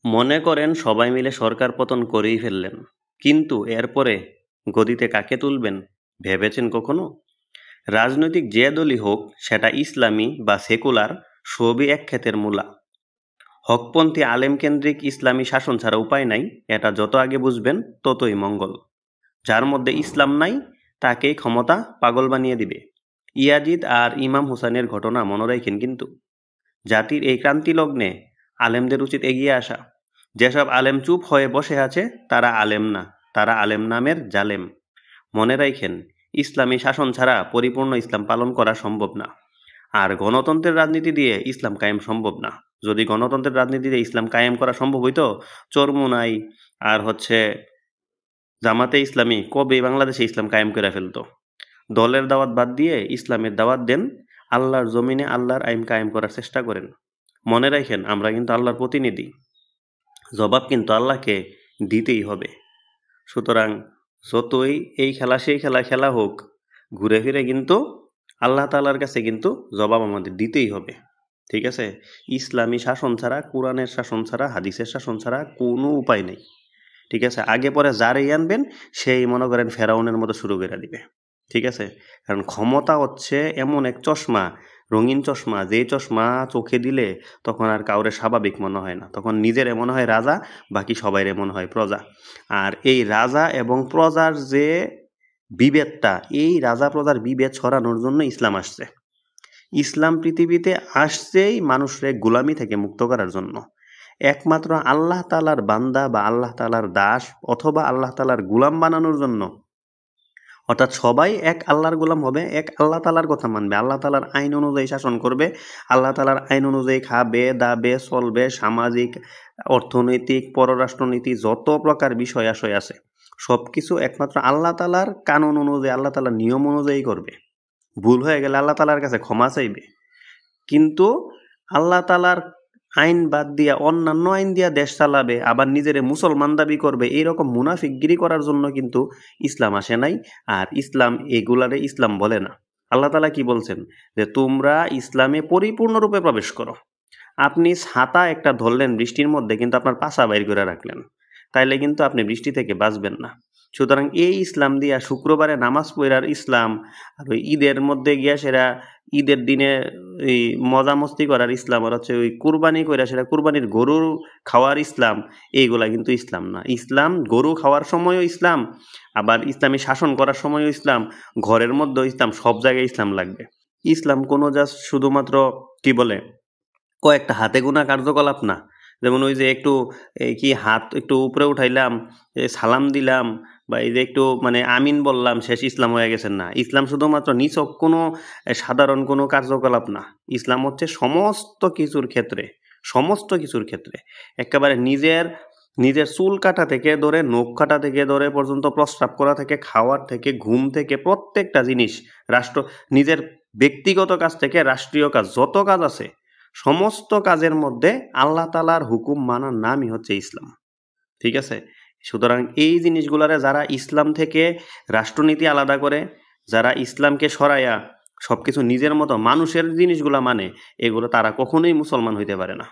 মনে করেন সবাই মিলে সরকার পতন করেই ফেললেন, কিন্তু এরপরে গদিতে কাকে তুলবেন ভেবেছেন কখনো? রাজনৈতিক যে দলই হোক, সেটা ইসলামী বা সেকুলার, সবই এক ক্ষেতের মূলা। হকপন্থী আলেমকেন্দ্রিক ইসলামী শাসন ছাড়া উপায় নাই। এটা যত আগে বুঝবেন ততই মঙ্গল। যার মধ্যে ইসলাম নাই, তাকেই ক্ষমতা পাগল বানিয়ে দিবে। ইয়াজিদ আর ইমাম হুসাইনের ঘটনা মনে রাখেন কিন্তু। জাতির এই ক্রান্তি লগ্নে আলেমদের উচিত এগিয়ে আসা। যেসব আলেম চুপ হয়ে বসে আছে, তারা আলেম না, তারা আলেম নামের জালেম। মনে রাখেন, ইসলামী শাসন ছাড়া পরিপূর্ণ ইসলাম পালন করা সম্ভব না। আর গণতন্ত্রের রাজনীতি দিয়ে ইসলাম কায়েম সম্ভব না। যদি গণতন্ত্রের রাজনীতি দিয়ে ইসলাম কায়েম করা সম্ভব হইতো, চরমুনাই আর জামাতে ইসলামী কবে বাংলাদেশে ইসলাম কায়েম করে ফেলতো। দলের দাওয়াত বাদ দিয়ে ইসলামের দাওয়াত দেন, আল্লাহর জমিনে আল্লাহর আইন কায়েম করার চেষ্টা করেন। মনে রাখেন, আমরা কিন্তু আল্লাহর প্রতিনিধি। জবাব কিন্তু আল্লাহকে দিতেই হবে। সুতরাং যতই এই খেলা সেই খেলা খেলা হোক, ঘুরে ফিরে কিন্তু আল্লাহ তাআলার কাছে কিন্তু জবাব আমাদের দিতেই হবে। ঠিক আছে? ইসলামী শাসন ছাড়া, কোরআনের শাসন ছাড়া, হাদিসের শাসন ছাড়া কোনো উপায় নেই। ঠিক আছে? আগে পরে যারই আনবেন, সেই মনে করেন ফেরাউনের মতো শুরু করে দিবে। ঠিক আছে? কারণ ক্ষমতা হচ্ছে এমন এক চশমা, রঙিন চশমা, যে চশমা চোখে দিলে তখন আর কাউরে স্বাভাবিক মনে হয় না। তখন নিজের মনে হয় রাজা, বাকি সবাইরে মনে হয় প্রজা। আর এই রাজা এবং প্রজার যে বিভেদটা, এই রাজা প্রজার বিভেদ ছড়ানোর জন্য ইসলাম আসছে। ইসলাম পৃথিবীতে আসছেই মানুষরে গোলামি থেকে মুক্ত করার জন্য। একমাত্র আল্লাহ তাআলার বান্দা বা আল্লাহ তাআলার দাস অথবা আল্লাহ তাআলার গোলাম বানানোর জন্য। অর্থাৎ সবাই এক আল্লাহর গোলাম হবে, এক আল্লাহ তাআলার কথা মানবে, আল্লাহ তাআলার আইন অনুযায়ী শাসন করবে, আল্লাহ তাআলার আইন অনুযায়ী খাবে, দাবে, চলবে। সামাজিক, অর্থনৈতিক, পররাষ্ট্রনীতি যত প্রকার বিষয় আশয় আছে, সবকিছু একমাত্র আল্লাহ তাআলার কানুন অনুযায়ী, আল্লাহ তাআলার নিয়ম অনুযায়ী করবে। ভুল হয়ে গেলে আল্লাহ তাআলার কাছে ক্ষমা চাইবে। কিন্তু আল্লাহ তাআলার আইন বাদ দিয়া অন্যান্য আইন দিয়া দেশ চালাবে, আবার নিজেরে মুসলমান দাবি করবে, এইরকম মুনাফিকগিরি করার জন্য কিন্তু ইসলাম আসে নাই। আর ইসলাম এগুলারে ইসলাম বলে না। আল্লাহ তাআলা কি বলছেন? যে তোমরা ইসলামে পরিপূর্ণরূপে প্রবেশ করো। আপনি ছাতা একটা ধরলেন বৃষ্টির মধ্যে, কিন্তু আপনার পাছা বাইর করে রাখলেন, তাইলে কিন্তু আপনি বৃষ্টি থেকে বাঁচবেন না। সুতরাং এই ইসলাম দিয়া শুক্রবারে নামাজ পড়ার ইসলাম, আর ওই ঈদের মধ্যে গিয়া সেরা ঈদের দিনে এই মজা মস্তি করার ইসলাম, আর হচ্ছে ওই কুরবানি কইরা সেটা কুরবানির গরু খাওয়ার ইসলাম, এইগুলা কিন্তু ইসলাম না। ইসলাম গরু খাওয়ার সময়ও ইসলাম, আবার ইসলামী শাসন করার সময়ও ইসলাম, ঘরের মধ্যেও ইসলাম, সব জায়গায় ইসলাম লাগবে। ইসলাম কোনো জাস্ট শুধুমাত্র কি বলে কয়েকটা হাতে গোনা কার্যকলাপ না। যেমন ওই যে একটু কি হাত একটু উপরে উঠাইলাম, সালাম দিলাম, বা এই যে একটু মানে আমিন বললাম, শেষ ইসলাম হয়ে গেছেন না। ইসলাম শুধুমাত্র নিছক কোনো সাধারণ কোনো কার্যকলাপ না। ইসলাম হচ্ছে সমস্ত কিছুর ক্ষেত্রে, সমস্ত কিছুর ক্ষেত্রে একেবারে নিজের চুল কাটা থেকে ধরে, নখ কাটা থেকে ধরে পর্যন্ত, প্রস্রাব করা থেকে, খাওয়ার থেকে, ঘুম থেকে, প্রত্যেকটা জিনিস, রাষ্ট্র, নিজের ব্যক্তিগত কাজ থেকে রাষ্ট্রীয় কাজ, যত কাজ আছে সমস্ত কাজের মধ্যে আল্লাহ তাআলার হুকুম মানার নামই হচ্ছে ইসলাম। ঠিক আছে? সুতরাং এই জিনিসগুলারে যারা ইসলাম থেকে রাষ্ট্রনীতি আলাদা করে, যারা ইসলামকে সরাইয়া সবকিছু নিজের মতো মানুষের জিনিসগুলা মানে, এগুলো তারা কখনোই মুসলমান হইতে পারে না।